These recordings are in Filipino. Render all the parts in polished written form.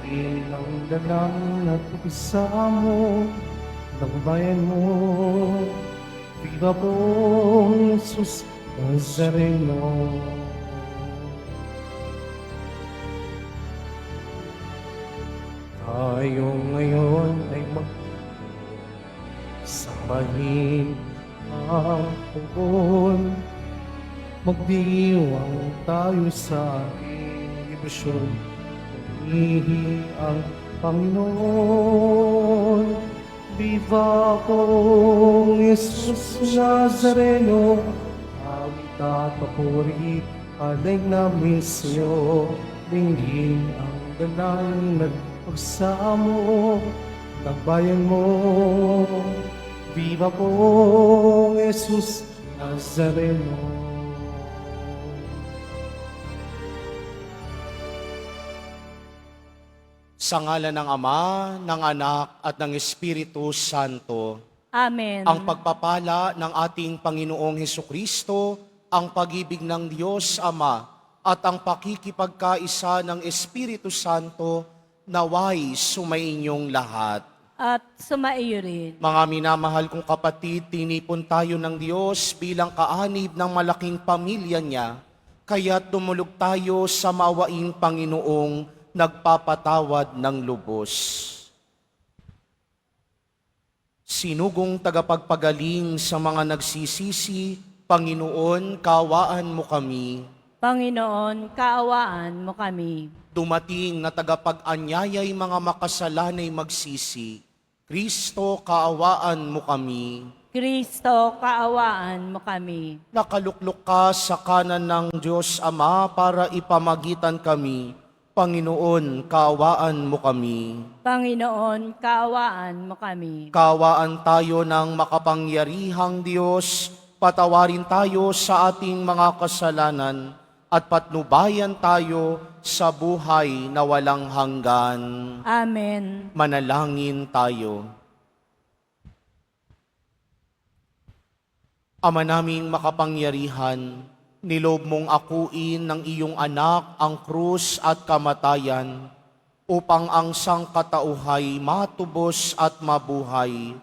Ang dalang at isa mo ng bayan mo. Viva pong Jesus Nazareno. Tayo ngayon ay magsambahin ang pugon. Magdiwang tayo sa ating debosyon. Purihin ang Panginoon. Viva pong Jesus Nazareno. Aming tatapuri, alay namin sa'yo. Dinggin ang ganang nagpagsamo ng bayan mo. Viva pong Jesus Nazareno. Sa ngalan ng Ama, ng Anak, at ng Espiritu Santo. Amen. Ang pagpapala ng ating Panginoong Hesukristo, ang pag-ibig ng Diyos Ama, at ang pakikipagkaisa ng Espiritu Santo, naway sumainyong lahat. At sumaiyo rin. Mga minamahal kong kapatid, tinipon tayo ng Diyos bilang kaanib ng malaking pamilya niya, kaya't tumulog tayo sa mawaing Panginoong nagpapatawad ng lubos. Sinugong tagapagpagaling sa mga nagsisisi, Panginoon, kaawaan mo kami. Panginoon, kaawaan mo kami. Dumating na tagapag-anyayay mga makasalanay magsisi, Kristo, kaawaan mo kami. Kristo, kaawaan mo kami. Nakaluklok ka sa kanan ng Diyos Ama para ipamagitan kami. Panginoon, kaawaan mo kami. Panginoon, kaawaan mo kami. Kaawaan tayo ng makapangyarihang Diyos, patawarin tayo sa ating mga kasalanan, at patnubayan tayo sa buhay na walang hanggan. Amen. Manalangin tayo. Ama naming makapangyarihan, nilob mong akuin ng iyong anak ang krus at kamatayan upang ang sangkatauhay matubos at mabuhay.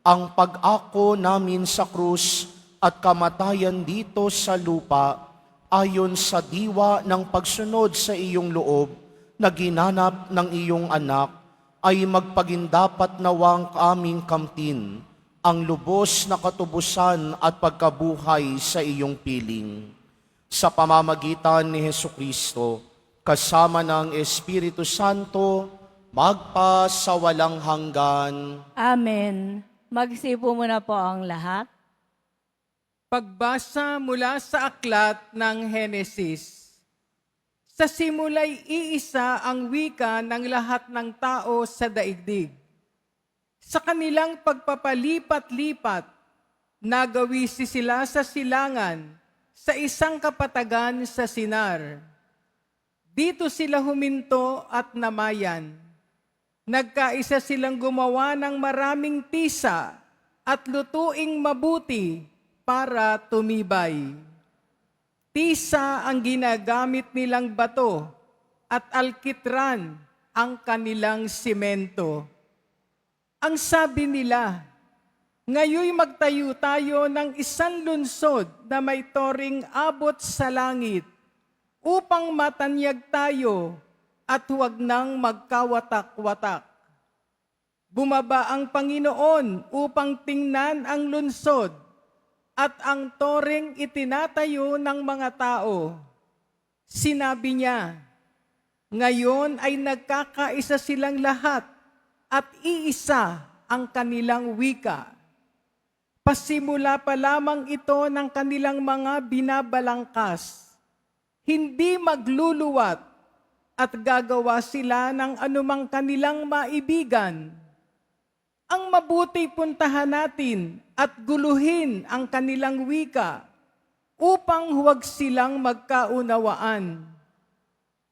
Ang pag-ako namin sa krus at kamatayan dito sa lupa ayon sa diwa ng pagsunod sa iyong loob na ginanap ng iyong anak ay magpagindapat nawang aming kamtin ang lubos na katubusan at pagkabuhay sa iyong piling. Sa pamamagitan ni Hesukristo, kasama ng Espiritu Santo, magpa sa walang hanggan. Amen. Magsipo muna po ang lahat. Pagbasa mula sa aklat ng Henesis. Sa simula'y iisa ang wika ng lahat ng tao sa daigdig. Sa kanilang pagpapalipat-lipat, nagawisi sila sa silangan sa isang kapatagan sa Sinar. Dito sila huminto at namayan. Nagkaisa silang gumawa ng maraming tisa at lutuing mabuti para tumibay. Tisa ang ginagamit nilang bato at alkitran ang kanilang simento. Ang sabi nila, ngayoy magtayo tayo ng isang lunsod na may toring abot sa langit upang matanyag tayo at huwag nang magkawatak-watak. Bumaba ang Panginoon upang tingnan ang lunsod at ang toring itinatayo ng mga tao. Sinabi niya, ngayon ay nagkakaisa silang lahat at iisa ang kanilang wika. Pasimula pa lamang ito ng kanilang mga binabalangkas. Hindi magluluwat at gagawa sila ng anumang kanilang maibigan. Ang mabuti puntahan natin at guluhin ang kanilang wika upang huwag silang magkaunawaan.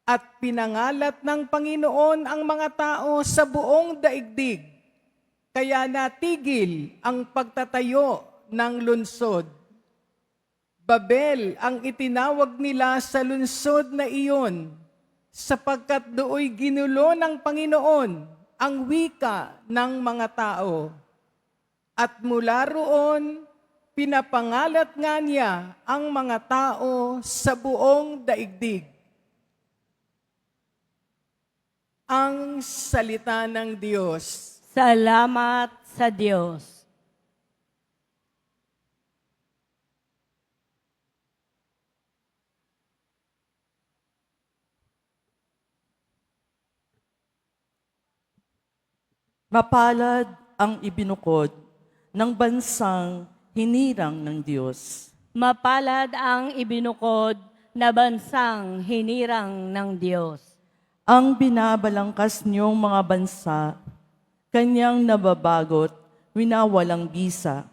At pinangalat ng Panginoon ang mga tao sa buong daigdig, kaya natigil ang pagtatayo ng lunsod. Babel ang itinawag nila sa lunsod na iyon, sapagkat dooy ginulo ng Panginoon ang wika ng mga tao. At mula roon, pinapangalat nga niya ang mga tao sa buong daigdig. Ang salita ng Diyos. Salamat sa Diyos. Mapalad ang ibinukod ng bansang hinirang ng Diyos. Mapalad ang ibinukod na bansang hinirang ng Diyos. Ang binabalangkas niyong mga bansa, kanyang nababagot, winawalang bisa.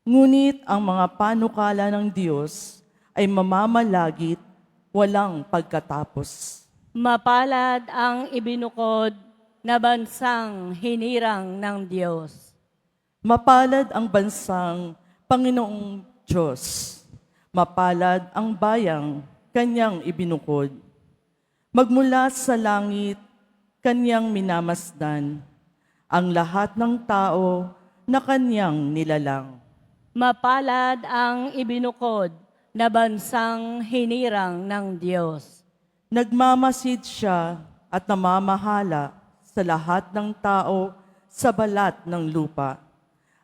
Ngunit ang mga panukala ng Diyos ay mamamalagit, walang pagkatapos. Mapalad ang ibinukod na bansang hinirang ng Diyos. Mapalad ang bansang Panginoong Diyos. Mapalad ang bayang kanyang ibinukod. Magmula sa langit, kanyang minamasdan ang lahat ng tao na kanyang nilalang. Mapalad ang ibinukod na bansang hinirang ng Diyos. Nagmamasid siya at namamahala sa lahat ng tao sa balat ng lupa.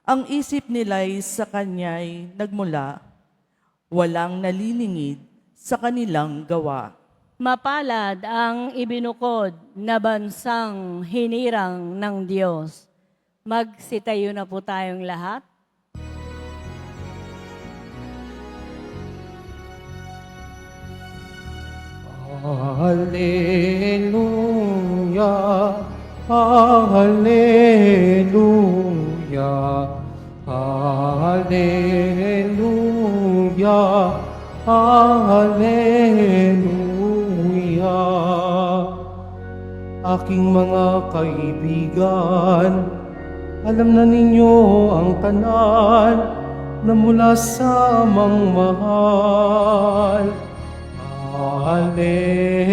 Ang isip nila'y sa kanya'y nagmula, walang nalilingid sa kanilang gawa. Mapalad ang ibinukod na bansang hinirang ng Diyos. Magsitayo na po tayong lahat. Hallelujah, Hallelujah, Hallelujah, Hallelujah. Aking mga kaibigan, alam na ninyo ang tanan na mula sa mangmahal. Hallelujah,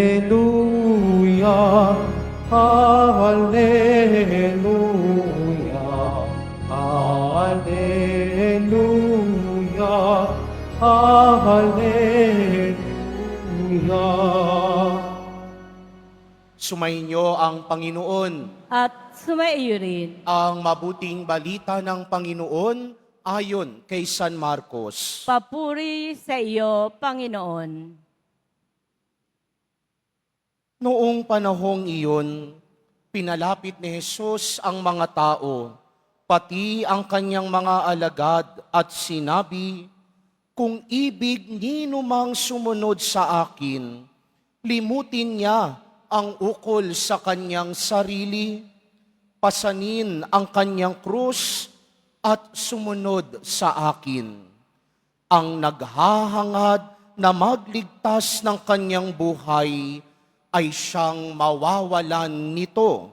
Hallelujah, Hallelujah, Hallelujah. Sumainyo ang Panginoon. At sumaiyo rin. Ang mabuting balita ng Panginoon ayon kay San Marcos. Papuri sa iyo, Panginoon. Noong panahong iyon, pinalapit ni Jesus ang mga tao, pati ang kanyang mga alagad at sinabi, "Kung ibig nino mang sumunod sa akin, limutin niya ang ukol sa kanyang sarili, pasanin ang kanyang krus at sumunod sa akin. Ang naghahangad na magligtas ng kanyang buhay ay siyang mawawalan nito.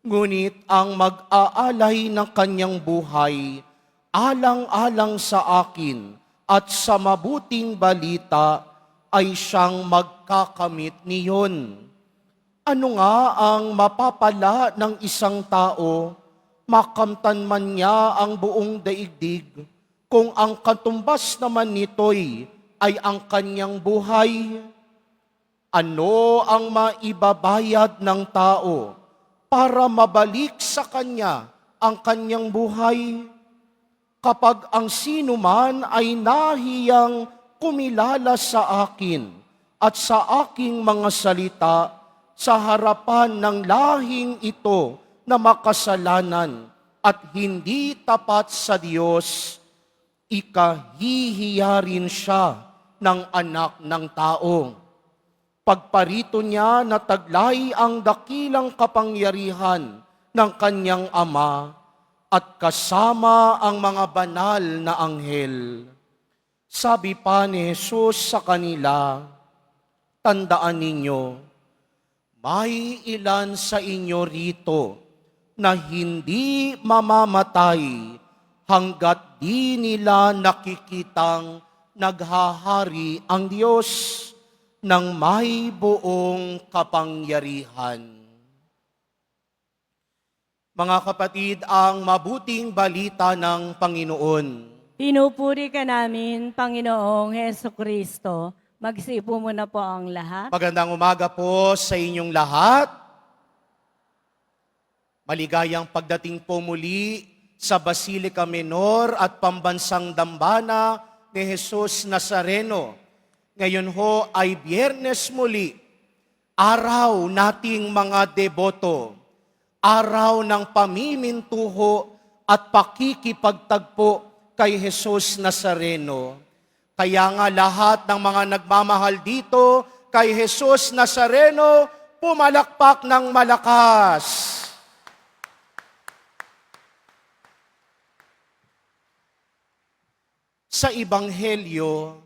Ngunit ang mag-aalay ng kanyang buhay, alang-alang sa akin at sa mabuting balita, ay siyang magkakamit niyon. Ano nga ang mapapala ng isang tao, makamtan man niya ang buong daigdig, kung ang katumbas naman nito'y ay ang kanyang buhay? Ano ang maibabayad ng tao para mabalik sa kanya ang kanyang buhay? Kapag ang sino man ay nahiyang kumilala sa akin at sa aking mga salita sa harapan ng lahing ito na makasalanan at hindi tapat sa Diyos, ikahihiya rin siya ng anak ng tao. Pagparito niya na taglay ang dakilang kapangyarihan ng kanyang Ama at kasama ang mga banal na anghel." Sabi pa ni Jesus sa kanila, "Tandaan ninyo, may ilan sa inyo rito na hindi mamamatay hanggat di nila nakikitang naghahari ang Diyos." ng may buong kapangyarihan. Mga kapatid, ang mabuting balita ng Panginoon. Pinupuri ka namin, Panginoong Heso Kristo. Magsipo muna po ang lahat. Magandang umaga po sa inyong lahat. Maligayang pagdating po muli sa Basilica Menor at Pambansang Dambana ni Jesus Nazareno. Ngayon ho ay Biyernes muli, araw nating mga deboto, araw ng pamimintuho at pakikipagtagpo kay Jesus Nazareno. Kaya nga lahat ng mga nagmamahal dito kay Jesus Nazareno, pumalakpak ng malakas. Sa Ebanghelyo,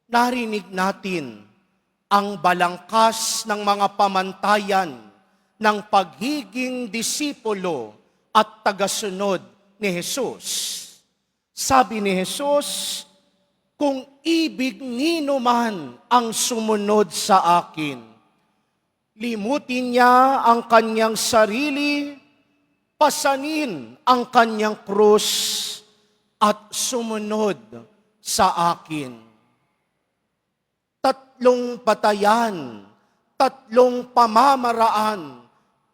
narinig natin ang balangkas ng mga pamantayan ng pagiging disipulo at tagasunod ni Jesus. Sabi ni Jesus, kung ibig nino man ang sumunod sa akin, limutin niya ang kanyang sarili, pasanin ang kanyang krus, at sumunod sa akin. Tatlong batayan, tatlong pamamaraan,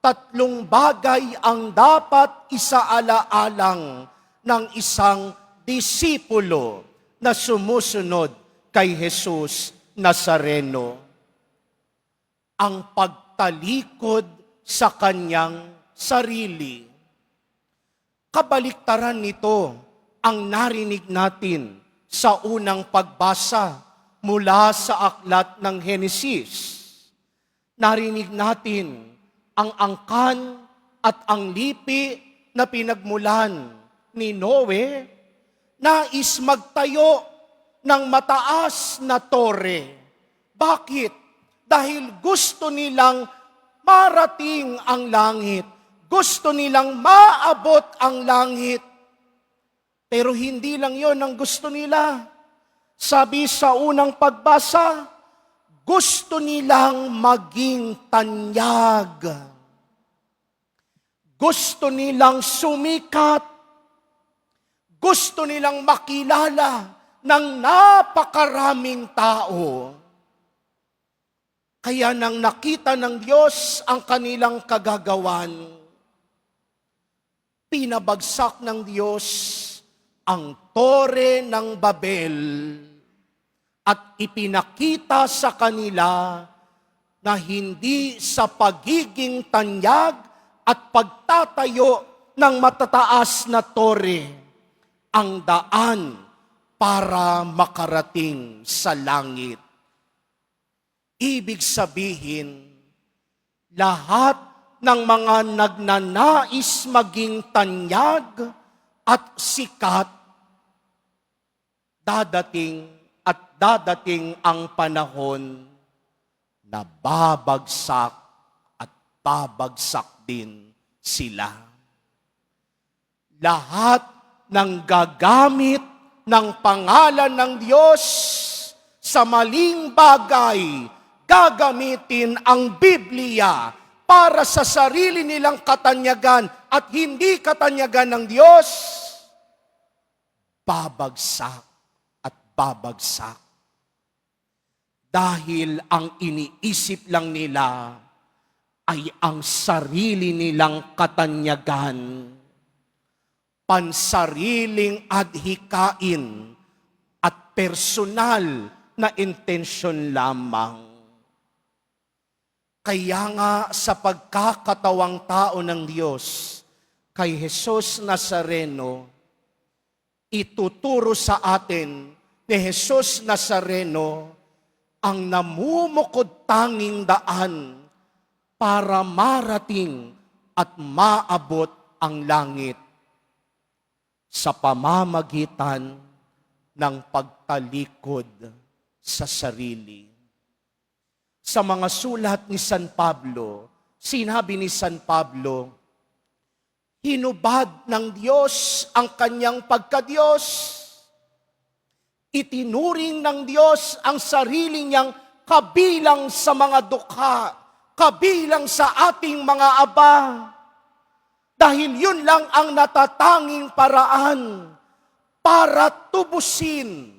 tatlong bagay ang dapat isaalaalang ng isang disipulo na sumusunod kay Jesus Nazareno. Ang pagtalikod sa kanyang sarili. Kabaliktaran nito ang narinig natin sa unang pagbasa mula sa aklat ng Henesis. Narinig natin ang angkan at ang lipi na pinagmulan ni Noe, nais magtayo ng mataas na tore. Bakit? Dahil gusto nilang marating ang langit. Gusto nilang maabot ang langit. Pero hindi lang yon ang gusto nila. Sabi sa unang pagbasa, gusto nilang maging tanyag. Gusto nilang sumikat. Gusto nilang makilala ng napakaraming tao. Kaya nang nakita ng Diyos ang kanilang kagagawan, pinabagsak ng Diyos ang tore ng Babel at ipinakita sa kanila na hindi sa pagiging tanyag at pagtatayo ng matataas na tore ang daan para makarating sa langit. Ibig sabihin, lahat ng mga nagnanais maging tanyag at sikat, dadating ang panahon na babagsak at babagsak din sila. Lahat ng gagamit ng pangalan ng Diyos sa maling bagay, gagamitin ang Biblia para sa sarili nilang katanyagan at hindi katanyagan ng Diyos, babagsak at babagsak. Dahil ang iniisip lang nila ay ang sarili nilang katanyagan, pansariling adhikain at personal na intensyon lamang. Kaya nga sa pagkakatawang tao ng Diyos, kay Jesus Nazareno, ituturo sa atin ni Jesus Nazareno ang namumukod tanging daan para marating at maabot ang langit sa pamamagitan ng pagtalikod sa sarili. Sa mga sulat ni San Pablo, sinabi ni San Pablo, hinubad ng Diyos ang kanyang pagka-Diyos. Itinuring ng Diyos ang sarili niyang kabilang sa mga dukha, kabilang sa ating mga aba. Dahil yun lang ang natatanging paraan para tubusin,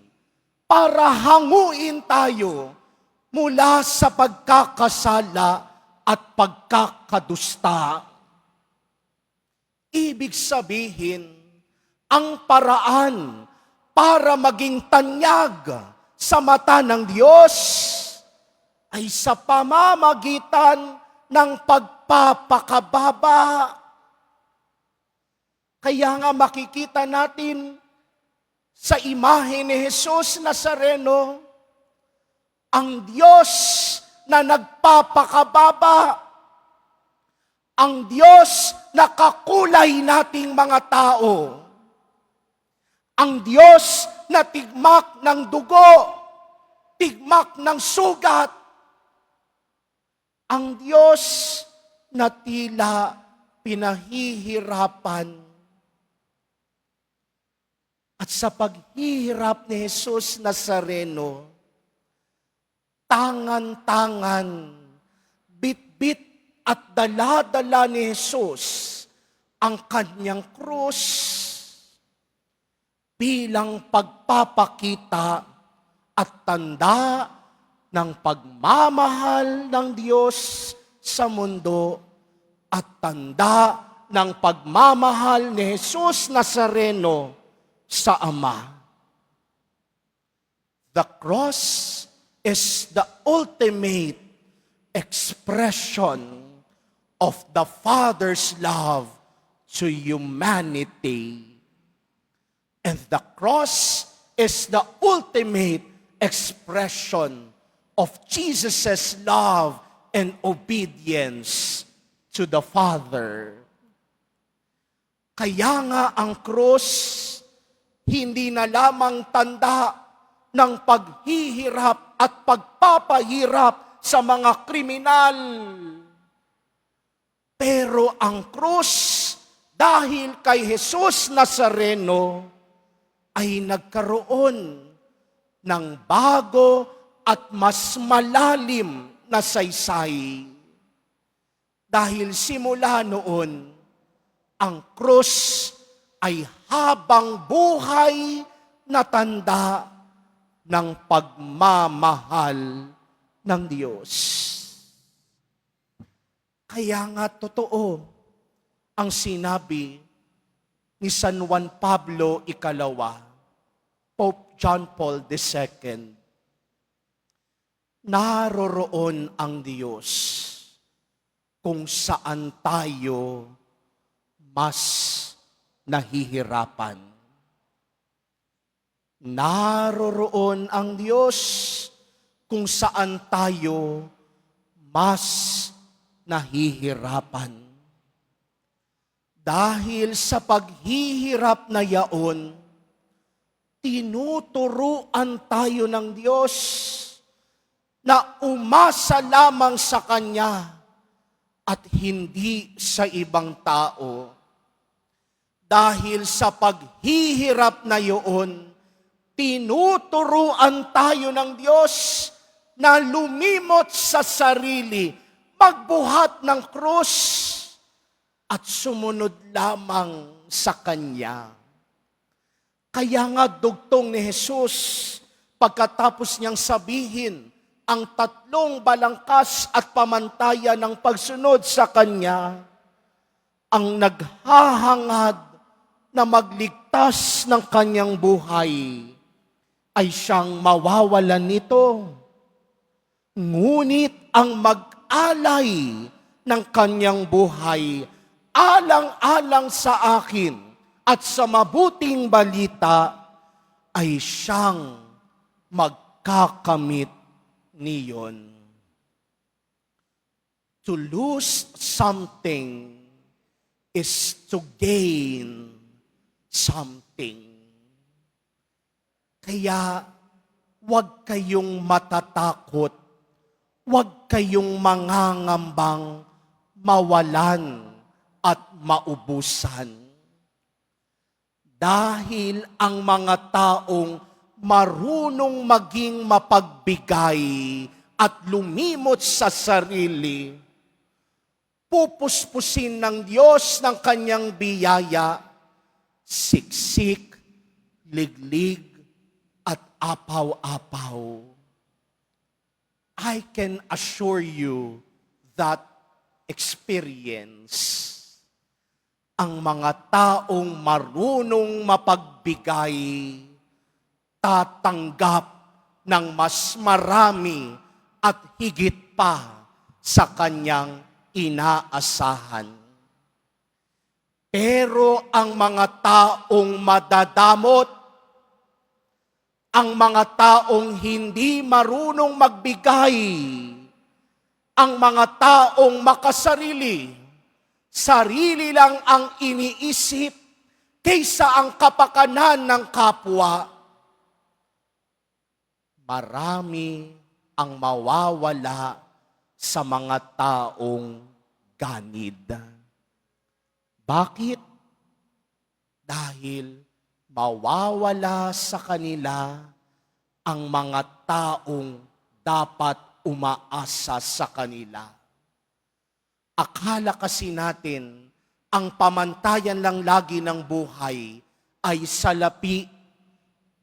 para hanguin tayo mula sa pagkakasala at pagkakadusta. Ibig sabihin, ang paraan para maging tanyag sa mata ng Diyos ay sa pamamagitan ng pagpapakababa. Kaya nga makikita natin sa imahe ni Jesus Nazareno, ang Diyos na nagpapakababa, ang Diyos na kakulay nating mga tao, ang Diyos na tigmak ng dugo, tigmak ng sugat, ang Diyos na tila pinahihirapan. At sa paghihirap ni Jesus Nazareno, tangan-tangan, bit-bit at dala-dala ni Jesus ang kanyang krus bilang pagpapakita at tanda ng pagmamahal ng Diyos sa mundo at tanda ng pagmamahal ni Jesus Nazareno sa Ama. The cross is the ultimate expression of the Father's love to humanity. And the cross is the ultimate expression of Jesus' love and obedience to the Father. Kaya nga ang krus, hindi na lamang tanda ng paghihirap at pagpapahirap sa mga kriminal. Pero ang krus, dahil kay Jesus Nazareno, ay nagkaroon ng bago at mas malalim na saysay. Dahil simula noon, ang krus ay habang buhay na tanda ng pagmamahal ng Diyos. Kaya nga totoo ang sinabi ni San Juan Pablo Ikalawa, Pope John Paul II, naroroon ang Diyos kung saan tayo mas nahihirapan. Naroroon ang Diyos kung saan tayo mas nahihirapan. Dahil sa paghihirap na yaon, tinuturuan tayo ng Diyos na umasa lamang sa Kanya at hindi sa ibang tao. Dahil sa paghihirap na iyon, tinuturuan tayo ng Diyos na lumimot sa sarili, magbuhat ng krus, at sumunod lamang sa Kanya. Kaya nga dugtong ni Jesus, pagkatapos niyang sabihin ang tatlong balangkas at pamantayan ng pagsunod sa Kanya, ang naghahangad na magligtas ng kanyang buhay ay siyang mawawalan nito. Ngunit ang mag-alay ng kanyang buhay alang-alang sa akin at sa mabuting balita ay siyang magkakamit niyon. To lose something is to gain something. Kaya huwag kayong matatakot, huwag kayong mangangambang mawalan at maubusan. Dahil ang mga taong marunong maging mapagbigay, at lumimot sa sarili, pupuspusin ng Diyos ng kanyang biyaya, siksik, liglig, at apaw-apaw. I can assure you that experience ang mga taong marunong mapagbigay, tatanggap ng mas marami at higit pa sa kanyang inaasahan. Pero ang mga taong madadamot, ang mga taong hindi marunong magbigay, ang mga taong makasarili, sarili lang ang iniisip kaysa ang kapakanan ng kapwa, marami ang mawawala sa mga taong ganid. Bakit? Dahil mawawala sa kanila ang mga taong dapat umaasa sa kanila. Akala kasi natin, ang pamantayan lang lagi ng buhay ay salapi,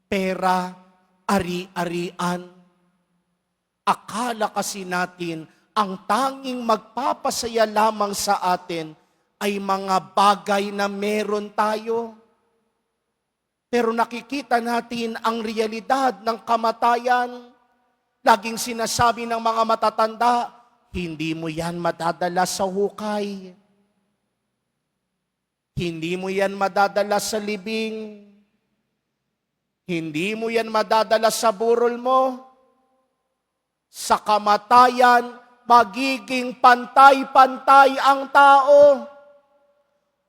pera, ari-arian. Akala kasi natin, ang tanging magpapasaya lamang sa atin ay mga bagay na meron tayo. Pero nakikita natin ang realidad ng kamatayan. Laging sinasabi ng mga matatanda, hindi mo yan madadala sa hukay. Hindi mo yan madadala sa libing. Hindi mo yan madadala sa burol mo. Sa kamatayan, magiging pantay-pantay ang tao.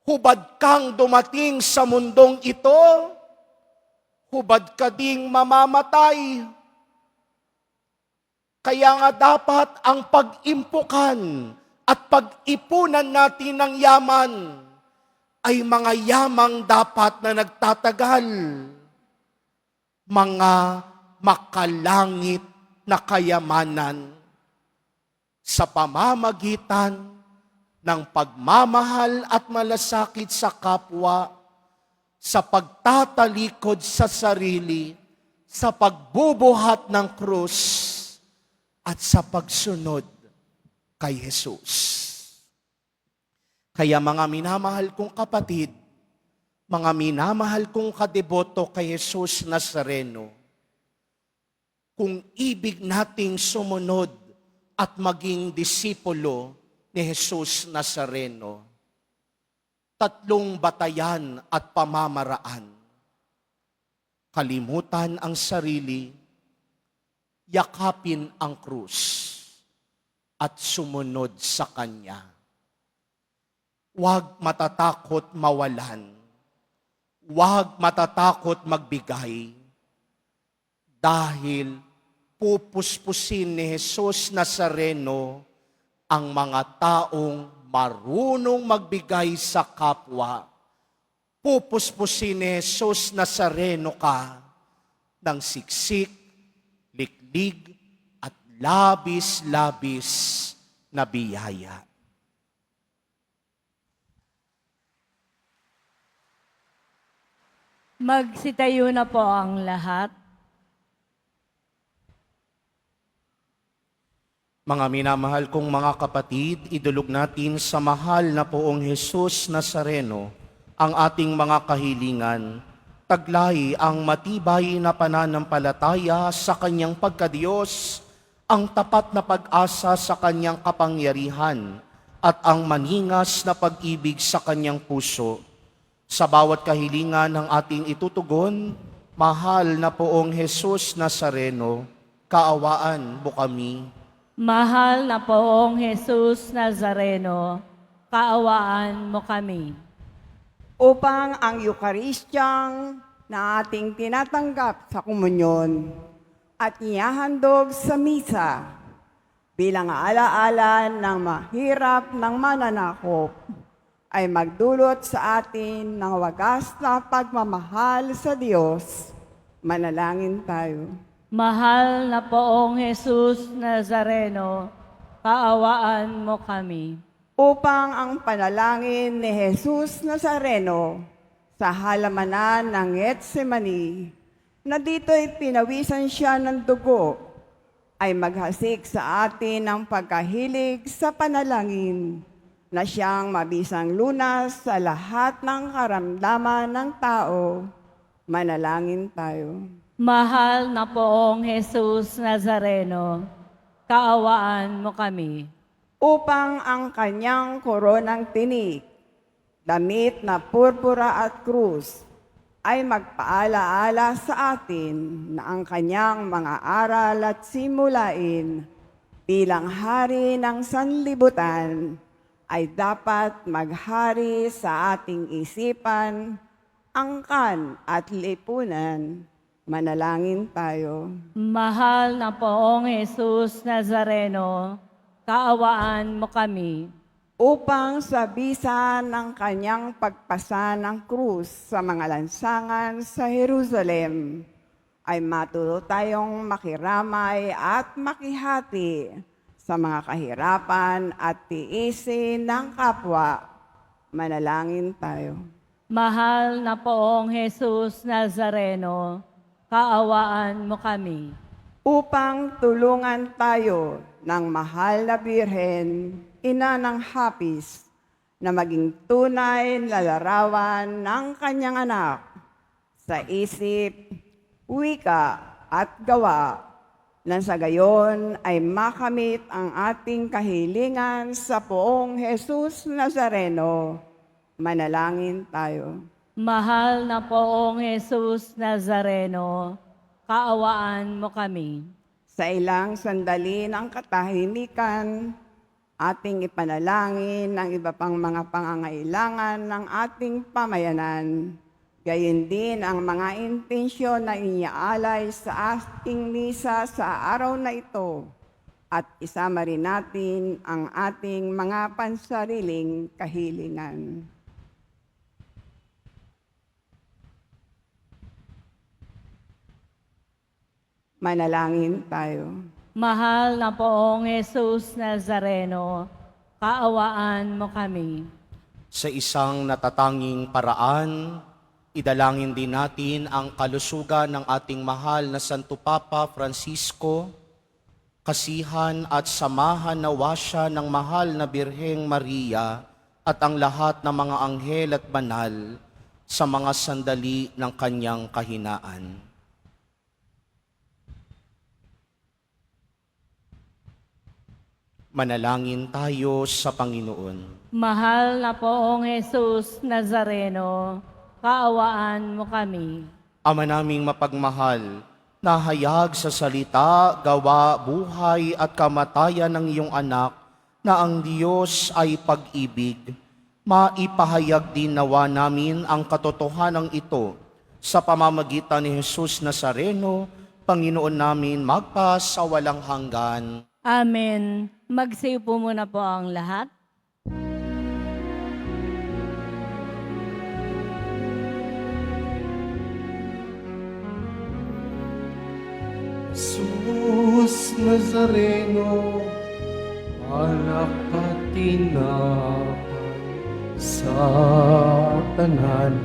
Hubad kang dumating sa mundong ito. Hubad ka ding mamamatay. Kaya nga dapat ang pag-impukan at pag-ipunan natin ng yaman ay mga yamang dapat na nagtatagal. Mga makalangit na kayamanan sa pamamagitan ng pagmamahal at malasakit sa kapwa, sa pagtatalikod sa sarili, sa pagbubuhat ng krus, at sa pagsunod kay Jesus. Kaya mga minamahal kong kapatid, mga minamahal kong kadeboto kay Jesus Nazareno, kung ibig nating sumunod at maging disipulo ni Jesus Nazareno, 3 batayan at pamamaraan. Kalimutan ang sarili, yakapin ang krus, at sumunod sa Kanya. Huwag matatakot mawalan. Huwag matatakot magbigay. Dahil pupuspusin ni Jesus Nazareno ang mga taong marunong magbigay sa kapwa. Pupuspusin ni Jesus Nazareno ka ng siksik, liklig, at labis-labis na biyaya. Magsitayo na po ang lahat. Mga minamahal kong mga kapatid, idulog natin sa mahal na poong Jesus Nazareno ang ating mga kahilingan. Taglay ang matibay na pananampalataya sa Kanyang pagkadiyos, ang tapat na pag-asa sa Kanyang kapangyarihan, at ang maningas na pag-ibig sa Kanyang puso. Sa bawat kahilingan ng ating itutugon, mahal na poong Jesus Nazareno, kaawaan mo kami. Mahal na poong Jesus Nazareno, kaawaan mo kami. Upang ang Eucharistia na ating tinatanggap sa komunyon at ihahandog sa misa bilang alaala ng mahirap ng mananakop ay magdulot sa atin ng wagas na pagmamahal sa Diyos. Manalangin tayo. Mahal na Poong Jesus Nazareno, kaawaan mo kami. Upang ang panalangin ni Jesus Nazareno sa halamanan ng Getsemani, na dito'y pinawisan siya ng dugo, ay maghasik sa atin ng pagkahilig sa panalangin na siyang mabisang lunas sa lahat ng karamdaman ng tao. Manalangin tayo. Mahal na Poong Jesus Nazareno, kaawaan mo kami. Upang ang kanyang koronang tinik, damit na purpura at krus, ay magpaalaala sa atin na ang kanyang mga aral at simulain bilang hari ng sanlibutan ay dapat maghari sa ating isipan, angkan at lipunan. Manalangin tayo. Mahal na Poong Jesus Nazareno, kaawaan mo kami. Upang sa bisa ng kanyang pagpasa ng krus sa mga lansangan sa Jerusalem, ay matuto tayong makiramay at makihati sa mga kahirapan at tiisin ng kapwa. Manalangin tayo. Mahal na Poong Jesus Nazareno, kaawaan mo kami. Upang tulungan tayo ng mahal na Birhen, ina ng hapis, na maging tunay na larawan ng kanyang anak sa isip, wika at gawa, nang sa gayon ay makamit ang ating kahilingan sa Poong Jesus Nazareno. Manalangin tayo. Mahal na Poong Jesus Nazareno, kaawaan mo kami. Sa ilang sandali ng katahimikan, ating ipanalangin ang iba pang mga pangangailangan ng ating pamayanan. Gayon din ang mga intensyon na iniaalay sa ating misa sa araw na ito. At isama rin natin ang ating mga pansariling kahilingan. Manalangin tayo. Mahal na Poong Jesus Nazareno, kaawaan mo kami. Sa isang natatanging paraan, idalangin din natin ang kalusugan ng ating mahal na Santo Papa Francisco, kasihan at samahan nawa siya ng mahal na Birheng Maria at ang lahat ng mga anghel at banal sa mga sandali ng kanyang kahinaan. Manalangin tayo sa Panginoon. Mahal na Poong Jesus Nazareno, kaawaan mo kami. Ama naming mapagmahal, nahayag sa salita, gawa, buhay at kamatayan ng iyong anak na ang Diyos ay pag-ibig. Maipahayag din nawa namin ang katotohanan ito sa pamamagitan ni Jesus Nazareno, Panginoon namin magpa sa walang hanggan. Amen. Magsiupo muna po ang lahat. Jesus Nazareno, alak at tinapay sa tanan,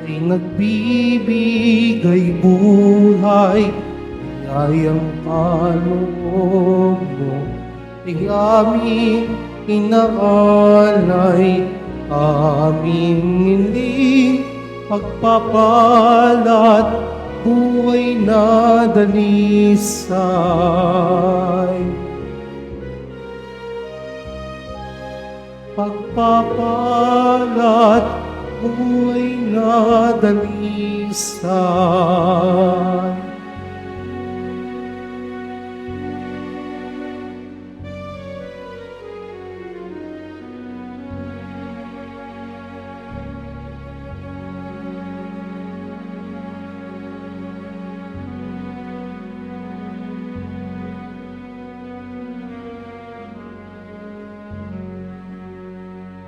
ay nagbibigay buhay, biyayang kaloob mo, ay aming inaalay, aming hindi pagpapalat, buhay na dalisay. Pagpapalat, buhay na dalisay.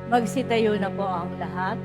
Magsitayo na po ang lahat.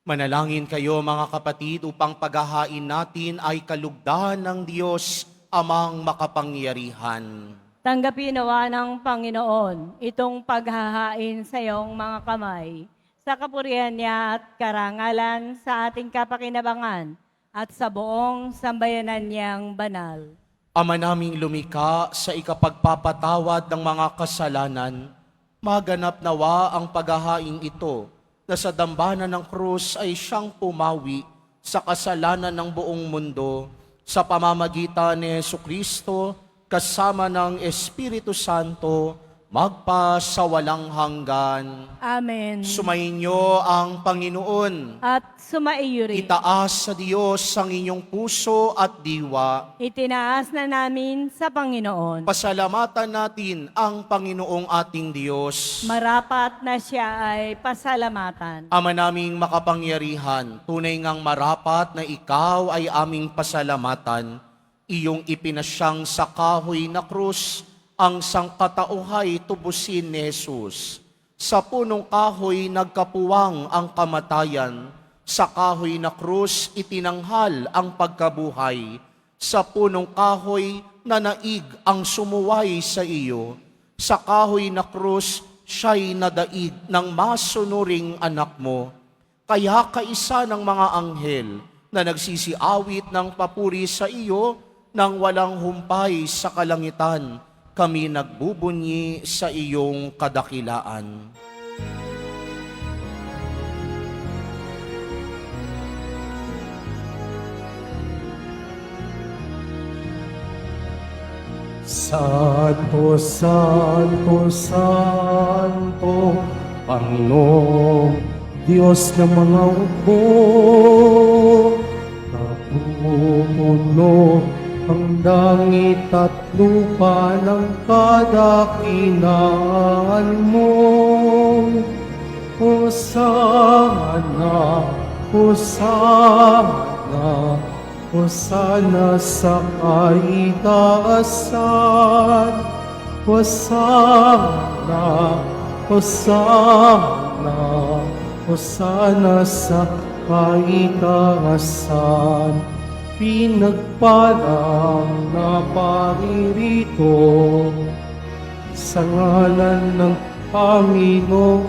Manalangin kayo mga kapatid upang paghahain natin ay kalugdan ng Diyos amang makapangyarihan. Tanggapin nawa ng Panginoon itong paghahain sa iyong mga kamay, sa kapurihan niya at karangalan sa ating kapakinabangan at sa buong sambayanan niyang banal. Ama naming lumika sa ikapagpapatawad ng mga kasalanan, maganap nawa ang paghahain ito na sa dambana ng krus ay siyang pumawi sa kasalanan ng buong mundo sa pamamagitan ni Jesucristo kasama ng Espiritu Santo magpa sa walang hanggan. Amen. Sumainyo ang Panginoon. At sumaiyo rin. Itaas sa Diyos ang inyong puso at diwa. Itinaas na namin sa Panginoon. Pasalamatan natin ang Panginoong ating Diyos. Marapat na siya ay pasalamatan. Ama naming makapangyarihan, tunay ngang marapat na ikaw ay aming pasalamatan. Iyong ipinasyang sa kahoy na krus, ang sangkatauhay tubusin ni Jesus. Sa punong kahoy nagkapuwang ang kamatayan. Sa kahoy na krus itinanghal ang pagkabuhay. Sa punong kahoy nanaig ang sumuway sa iyo. Sa kahoy na krus siya'y nadaig ng masunuring anak mo. Kaya kaisa ng mga anghel na nagsisiawit ng papuri sa iyo nang walang humpay sa kalangitan, kami nagbubunyi sa iyong kadakilaan. Santo, Santo, Santo, Panginoong Diyos ng mga hukbo, napupuno ang langit at lupa ng kadakilaan mo. Hosana, Hosana, Hosana sa kaitaasan. Hosana, Hosana, Hosana sa kaitaasan. Pinagpalang na paririto sa ngalan ng Panginoon.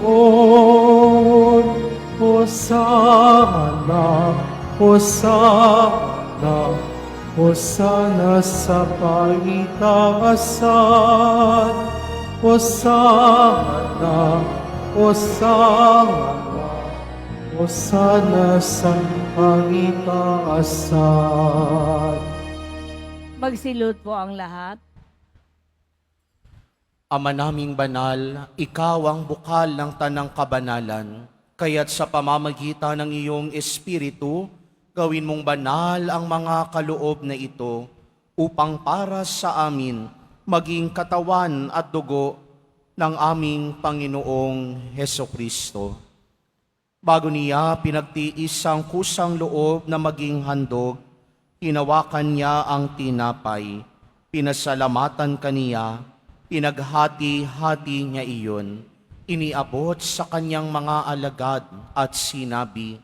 Hosana, Hosana, Hosana sa kaitaasan. Hosana, Hosana, Hosana sa kaitaasan. Magsilot po ang lahat. Ama naming banal, ikaw ang bukal ng tanang kabanalan, kaya't sa pamamagitan ng iyong Espiritu, gawin mong banal ang mga kaloob na ito, upang para sa amin maging katawan at dugo ng aming Panginoong Hesukristo. Bago niya pinagtiis ang kusang loob na maging handog, hinawakan niya ang tinapay, pinasalamatan kaniya, pinaghati-hati niya iyon, iniabot sa kanyang mga alagad at sinabi,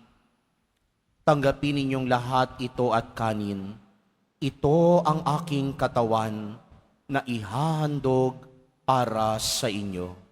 "Tanggapin ninyong lahat ito at kanin. Ito ang aking katawan na ihahandog para sa inyo."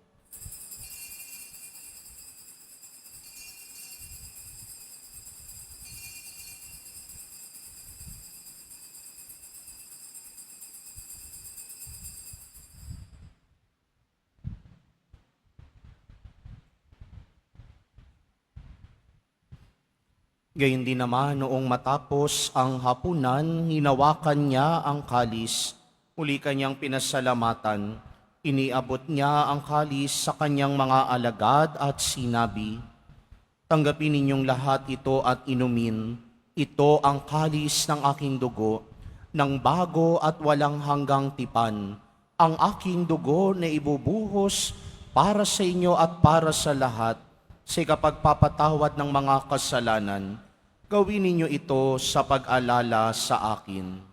Gayun din naman noong matapos ang hapunan, hinawakan niya ang kalis. Muli kanyang pinasalamatan. Iniabot niya ang kalis sa kanyang mga alagad at sinabi, "Tanggapin ninyong lahat ito at inumin. Ito ang kalis ng aking dugo, ng bago at walang hanggang tipan. Ang aking dugo na ibubuhos para sa inyo at para sa lahat, sa kapagpapatawad ng mga kasalanan. Gawin ninyo ito sa pag-alala sa akin."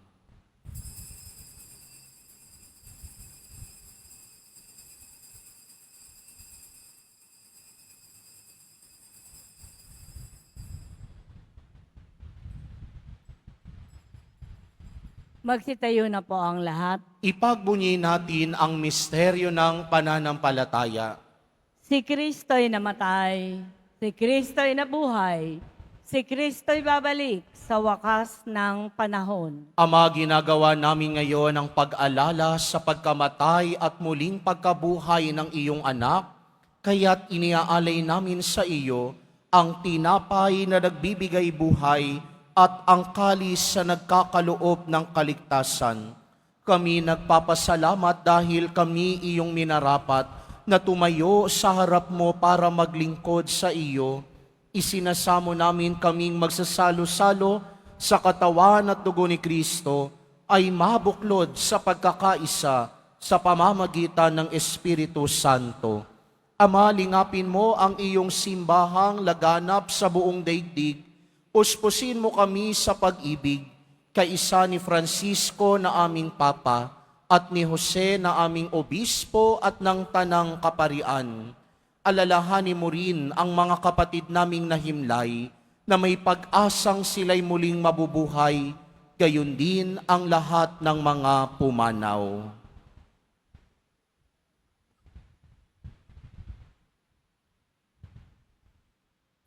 Magsitayo na po ang lahat. Ipagbunyi natin ang misteryo ng pananampalataya. Si Kristo'y namatay, si Kristo'y nabuhay, si Kristo'y babalik sa wakas ng panahon. Ama, ginagawa namin ngayon ang pag-alala sa pagkamatay at muling pagkabuhay ng iyong anak, kaya't iniaalay namin sa iyo ang tinapay na nagbibigay buhay at ang kalis na nagkakaloob ng kaligtasan. Kami nagpapasalamat dahil kami iyong minarapat na tumayo sa harap mo para maglingkod sa iyo. Isinasamo namin kaming magsasalo-salo sa katawan at dugo ni Kristo ay mabuklod sa pagkakaisa sa pamamagitan ng Espiritu Santo. Ama, lingapin mo ang iyong simbahang laganap sa buong daigdig. Puspusin mo kami sa pag-ibig, kaisa ni Francisco na aming Papa at ni Jose na aming Obispo at ng Tanang Kaparian. Alalahanin mo rin ang mga kapatid naming nahimlay na may pag-asang sila'y muling mabubuhay, gayon din ang lahat ng mga pumanaw.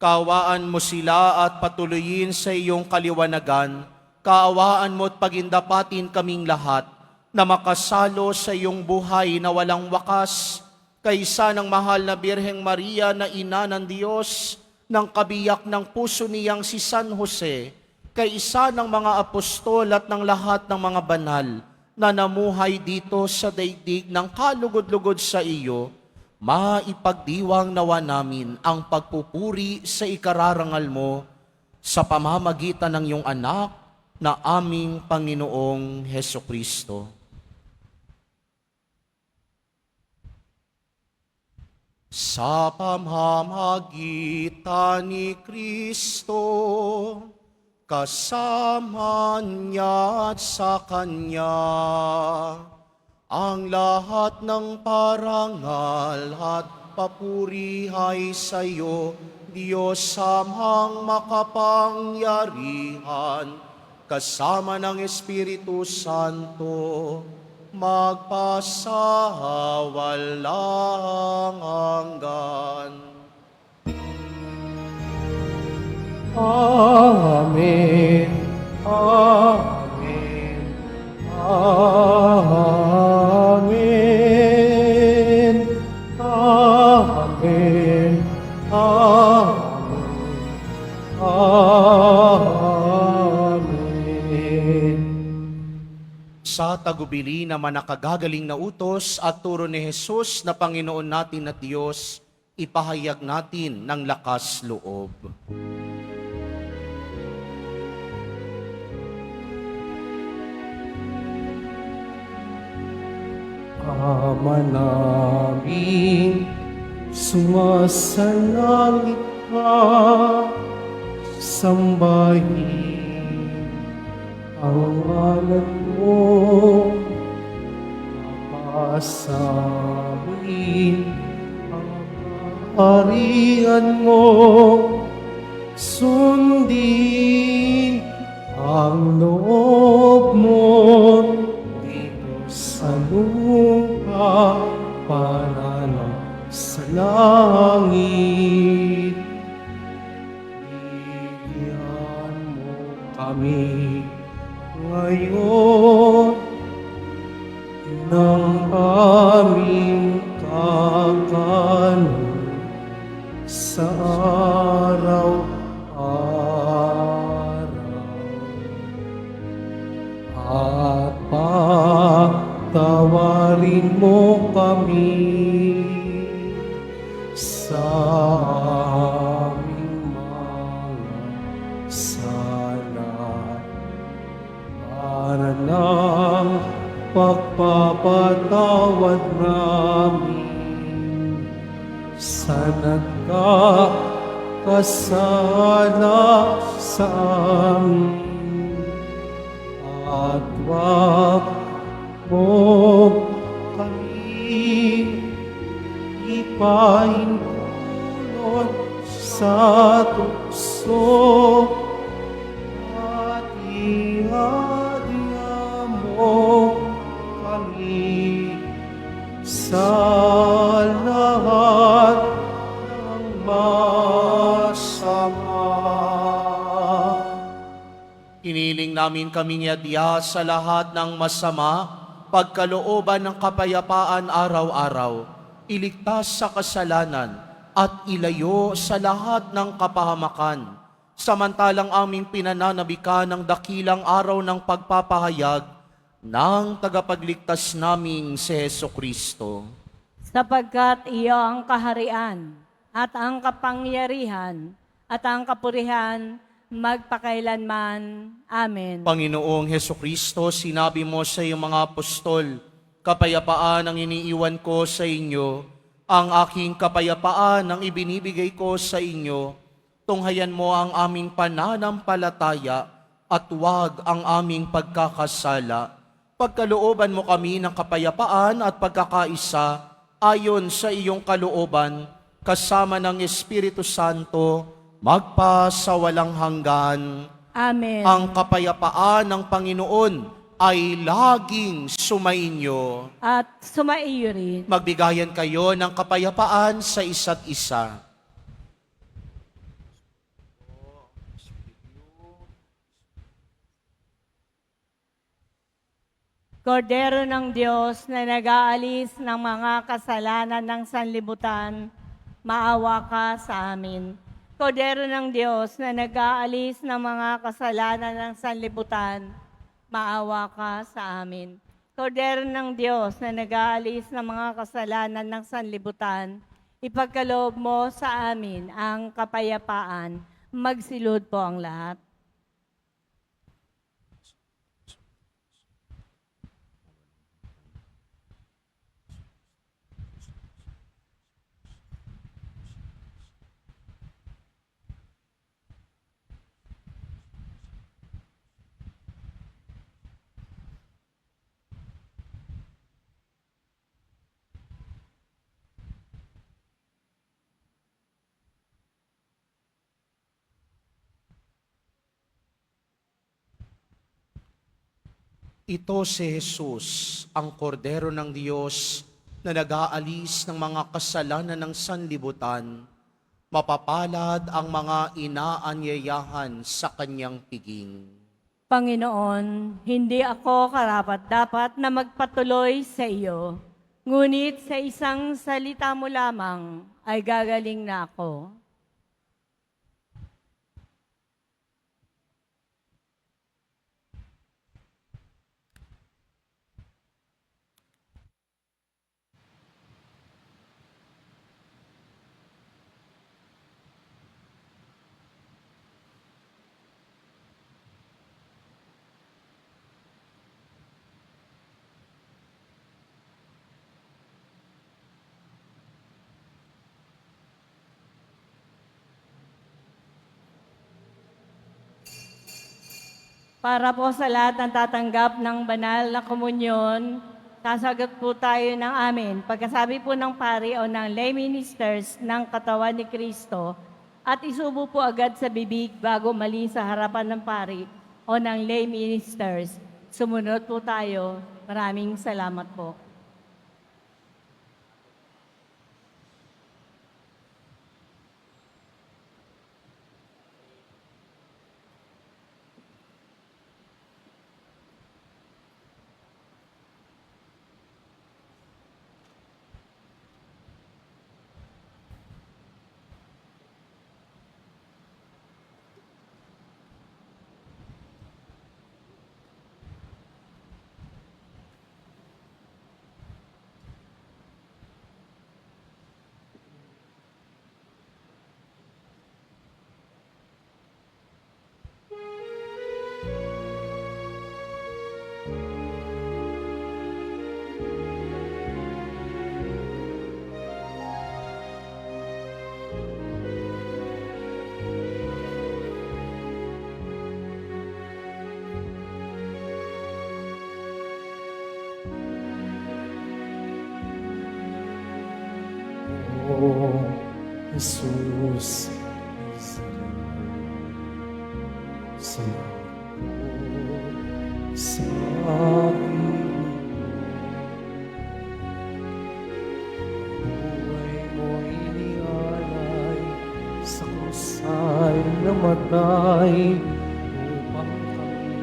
Kaawaan mo sila at patuloyin sa iyong kaliwanagan. Kaawaan mo at pagindapatin kaming lahat na makasalo sa iyong buhay na walang wakas, kaysa ng mahal na Birheng Maria na ina ng Diyos, ng kabiyak ng puso niyang si San Jose, kaysa ng mga apostol at ng lahat ng mga banal na namuhay dito sa daigdig ng kalugod-lugod sa iyo, maipagdiwang nawa namin ang pagpupuri sa ikararangal mo sa pamamagitan ng iyong anak na aming Panginoong Hesukristo. Sa pamamagitan ni Kristo, kasama niya at sa Kanya, ang lahat ng parangal at papuri ay sa iyo, Diyos Amang makapangyarihan, kasama ng Espiritu Santo, magpasawalang hanggan. Amen. Amen. Amen. Amen. Amen. Amen. Sa tagubili na manakagagaling na utos at turo ni Jesus na Panginoon natin at Diyos, ipahayag natin ng lakas loob. Ama namin, sumasalangit ka, sambahin ang ngalan mo, mapasamin ang kaharian mo, sundin ang loob mo dito sa lupa para sa langit. Bigyan mo kami ngayon ng aming kakanin sa araw-araw at patawarin mo kami sa aming mga sala para ng pagpapatawad namin sa nagkakasala sa amin, at wag mo kami ipahintulot sa tukso at ihadya mo lahat ng masama. Hiniling namin kaming yadya sa lahat ng masama, pagkalooban ng kapayapaan araw-araw, iligtas sa kasalanan at ilayo sa lahat ng kapahamakan. Samantalang aming pinananabikan ng dakilang araw ng pagpapahayag ng tagapagligtas naming si Hesukristo. Sapagkat iyo ang kaharian at ang kapangyarihan at ang kapurihan magpakailanman. Amen. Panginoong Hesukristo, sinabi mo sa iyong mga apostol, kapayapaan ang iniiwan ko sa inyo, ang aking kapayapaan ang ibinibigay ko sa inyo. Tunghayan mo ang aming pananampalataya at huwag ang aming pagkakasala. Pagkalooban mo kami ng kapayapaan at pagkakaisa ayon sa iyong kalooban, kasama ng Espiritu Santo, magpasawalang hanggan. Amen. Ang kapayapaan ng Panginoon ay laging sumainyo. At sumaiyo rin. Magbigayan kayo ng kapayapaan sa isa't isa. Kordero ng Diyos na nag-aalis ng mga kasalanan ng sanlibutan, maawa ka sa amin. Kordero ng Diyos na nag-aalis ng mga kasalanan ng sanlibutan, maawa ka sa amin. Kordero ng Diyos na nag-aalis ng mga kasalanan ng sanlibutan, ipagkaloob mo sa amin ang kapayapaan. Magsilod po ang lahat. Ito si Jesus, ang kordero ng Diyos na nag-aalis ng mga kasalanan ng sanlibutan. Mapapalad ang mga inaanyayahan sa kanyang piging. Panginoon, hindi ako karapat-dapat na magpatuloy sa iyo, ngunit sa isang salita mo lamang ay gagaling na ako. Para po sa lahat ng tatanggap ng banal na komunyon, sasagot po tayo ng amin. Pagkasabi po ng pari o ng lay ministers ng katawan ni Kristo at isubo po agad sa bibig bago mali sa harapan ng pari o ng lay ministers. Sumunod po tayo. Maraming salamat po. O Jesus, sa namatay upang kami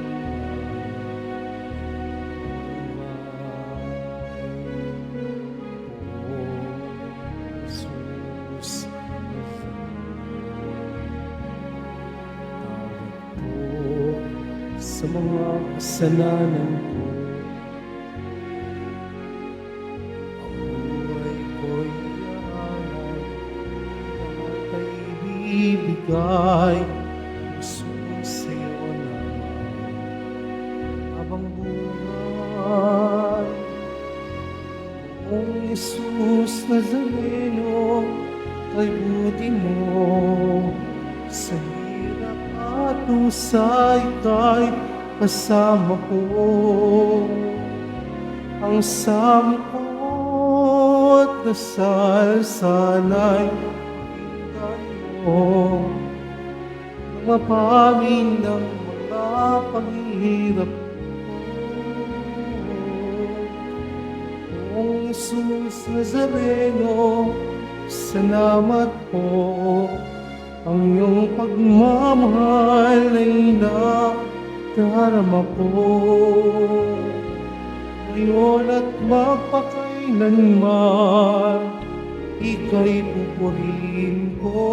Jesus, sa mga kasalanan ko, ang buhay ko'y iyanan, at ay ibibigay, puso sa'yo naman, habang buhay. Kung Jesus Nazareno, kay buti mo, sa hirap at usay kay kasama ko. Ang samot dasal sana'y pakinggan mo, nang mapamin ng mga paghihirap ko. Kung Jesus Nazareno, salamat po. Ang iyong pagmamahal ay nadarama ko. Ngayon at magpakailanman, ika'y pupurihin ko.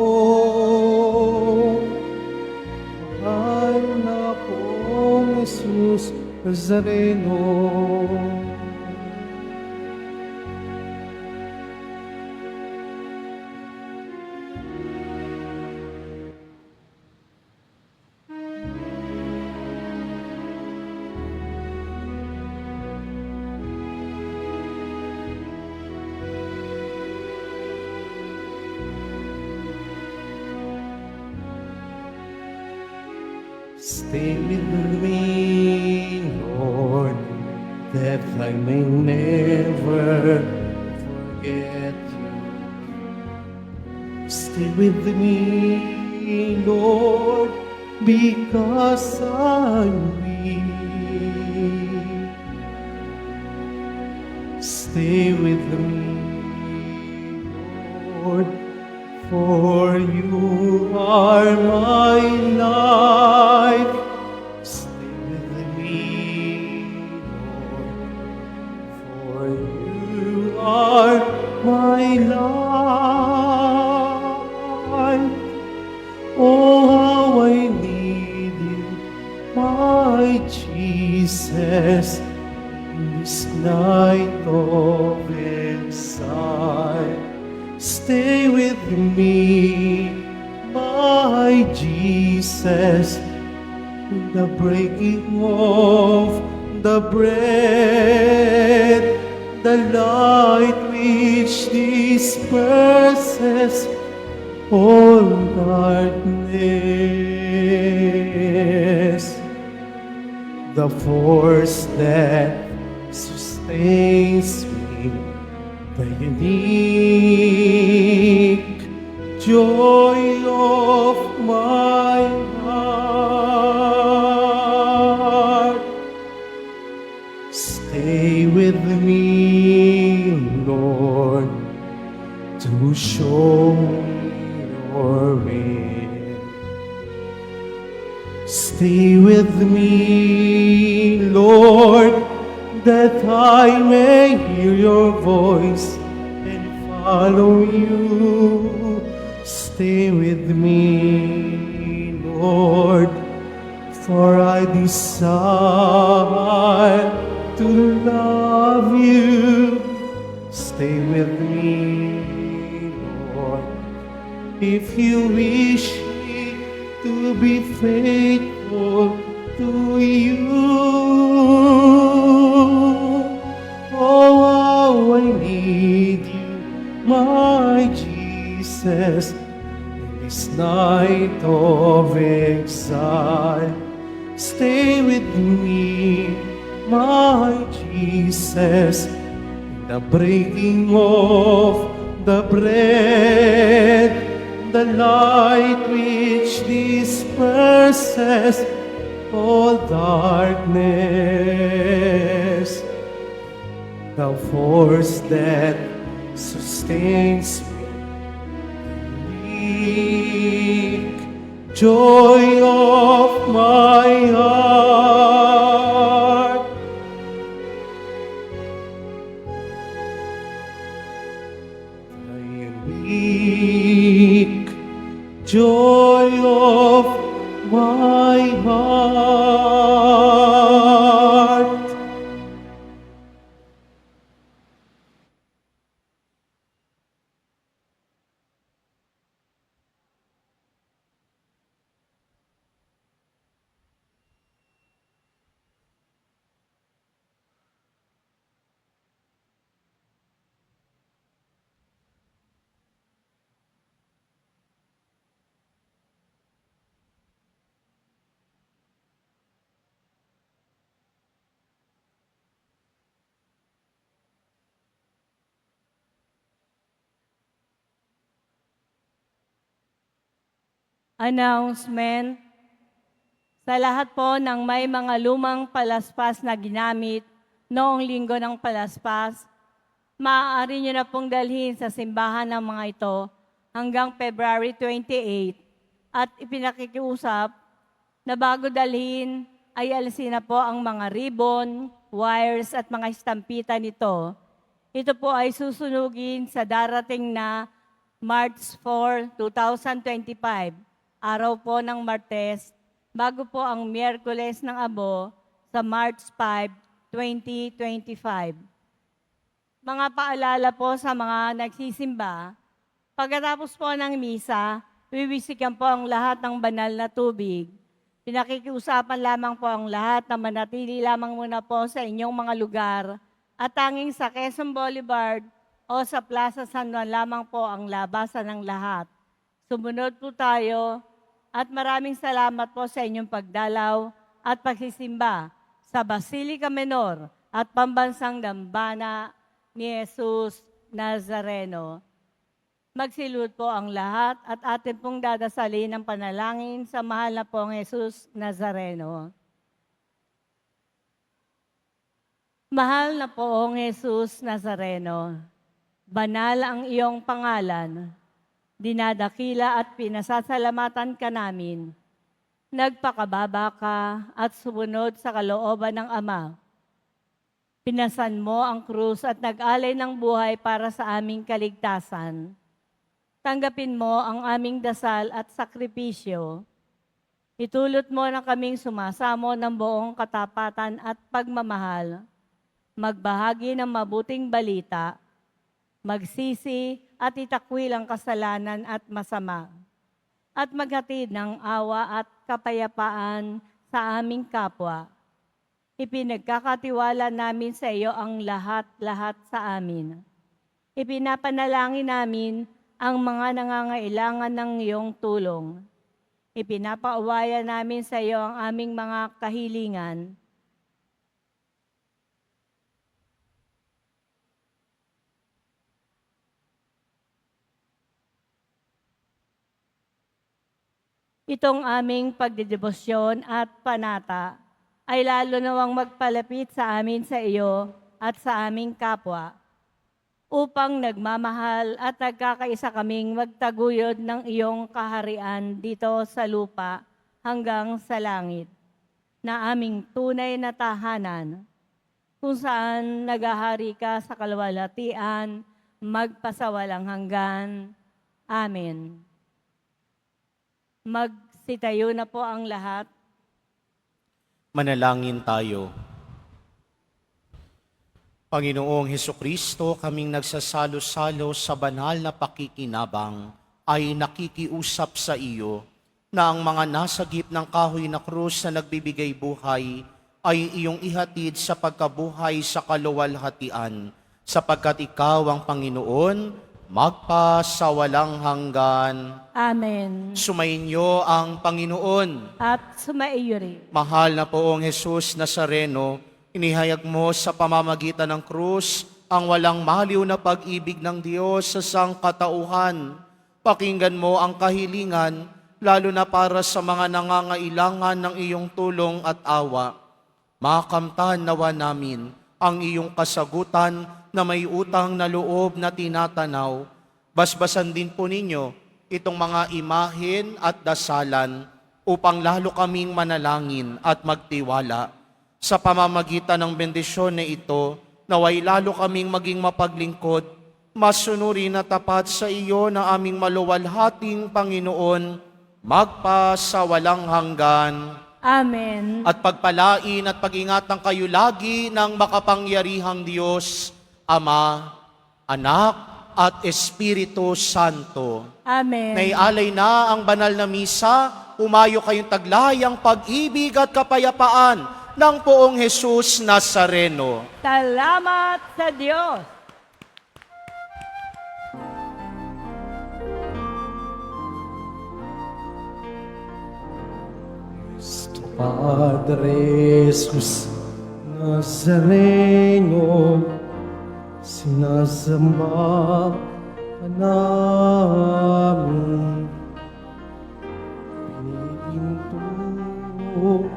Mahal na pong Jesus Nazareno. Stay with me, Lord, that I may never forget you. Stay with me, Lord, because I'm weak. Stay with me, Lord, for you are my life. Stay with me, Lord, for you are my life. Oh, how I need you, my Jesus, in this night of exile. Stay with me, my Jesus, in the breaking of the bread, the light which disperses all darkness, the force that sustains me, the unique joy of my heart. Stay with me, Lord, to show me your way. Stay with me, Lord, that I may hear your voice and follow you. Stay with me, Lord, for I desire to love you. Stay with me, Lord, if you wish me to be faithful to you. Oh, how I need you, my Jesus, in this night of exile. Stay with me, my Jesus, in the breaking of the bread, the light which disperses all darkness, the force that sustains me, the unique joy of my heart. I am weak, joy of my heart. Announcement. Sa lahat po ng may mga lumang palaspas na ginamit noong linggo ng palaspas, maaari nyo na pong dalhin sa simbahan ng mga ito hanggang February 28 at ipinakikiusap na bago dalhin ay alisin na po ang mga ribbon, wires at mga estampita nito. Ito po ay susunugin sa darating na March 4, 2025, araw po ng Martes, bago po ang Miyerkules ng Abo sa March 5, 2025. Mga paalala po sa mga nagsisimba, pagkatapos po ng misa, wiwisikan po ang lahat ng banal na tubig. Pinakikiusapan lamang po ang lahat na manatili lamang muna po sa inyong mga lugar at tanging sa Quezon Boulevard o sa Plaza San Juan lamang po ang labasan ng lahat. Sumunod po tayo at maraming salamat po sa inyong pagdalaw at pagsisimba sa Basilica Menor at Pambansang Dambana ni Jesus Nazareno. Magsilud po ang lahat at atin pong dadasalin ang panalangin sa mahal na pong Jesus Nazareno. Mahal na poong Jesus Nazareno, banal ang iyong pangalan, dinadakila at pinasasalamatan ka namin. Nagpakababa ka at sumunod sa kalooban ng Ama. Pinasan mo ang krus at nag-alay ng buhay para sa aming kaligtasan. Tanggapin mo ang aming dasal at sakripisyo. Itulot mo na kaming sumasamo ng buong katapatan at pagmamahal, magbahagi ng mabuting balita, magsisi at itakwil ang kasalanan at masama, at maghatid ng awa at kapayapaan sa aming kapwa. Ipinagkakatiwala namin sa iyo ang lahat-lahat sa amin. Ipinapanalangin namin ang mga nangangailangan ng iyong tulong. Ipinapaawaya namin sa iyo ang aming mga kahilingan. Itong aming pagdedebosyon at panata ay lalo nawang magpalapit sa amin sa iyo at sa aming kapwa, upang nagmamahal at nagkakaisa kaming magtaguyod ng iyong kaharian dito sa lupa hanggang sa langit, na aming tunay na tahanan, kung saan naghahari ka sa kalwalatian, magpasawalang hanggan. Amen. Magsitayo na po ang lahat. Manalangin tayo. Panginoong Hesukristo, kaming nagsasalo-salo sa banal na pakikinabang ay nakikiusap sa iyo na ang mga nasagip ng kahoy na krus na nagbibigay buhay ay iyong ihatid sa pagkabuhay sa kaluwalhatian, sapagkat ikaw ang Panginoon, magpasawalang hanggan. Amen. Sumainyo ang Panginoon. At sumaiyo rin. Mahal na poong Jesus Nazareno, inihayag mo sa pamamagitan ng krus ang walang maliw na pag-ibig ng Diyos sa sangkatauhan. Pakinggan mo ang kahilingan, lalo na para sa mga nangangailangan ng iyong tulong at awa. Makamtan nawa namin ang iyong kasagutan na may utang na loob na tinatanaw. Basbasan din po ninyo itong mga imahen at dasalan upang lalo kaming manalangin at magtiwala. Sa pamamagitan ng bendisyon na ito, naway lalo kaming maging mapaglingkod, masunuri na tapat sa iyo na aming maluwalhating Panginoon, magpa sa walang hanggan. Amen. At pagpalain at pag-ingatan kayo lagi ng makapangyarihang Diyos, Ama, Anak, at Espiritu Santo. Amen. Naialay na ang banal na misa, umayo kayong taglayang pag-ibig at kapayapaan ng Poong Jesus Nazareno. Salamat sa Diyos. Cristo Padre Jesus Nazareno, sinasamba ka namin, pinihinto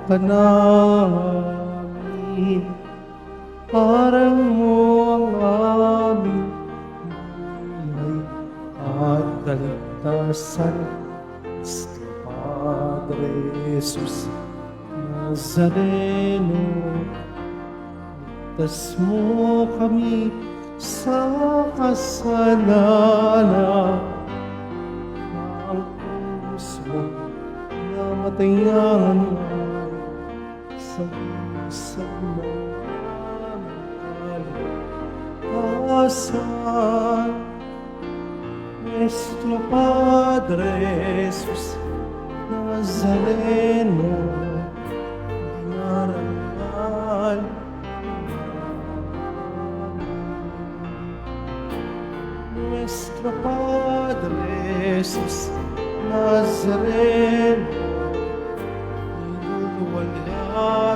ka namin, parang mo ang aming buhay at kaligtasan. Cristo Padre Jesus Nazareno, ligtas mo kami sa kasalanan. Ang puso namatayan sa isang kaligtasan. Nuestro Padre Jesus Nazareno, dinarangal Nuestro Padre Jesus Nazareno, inuluwalhati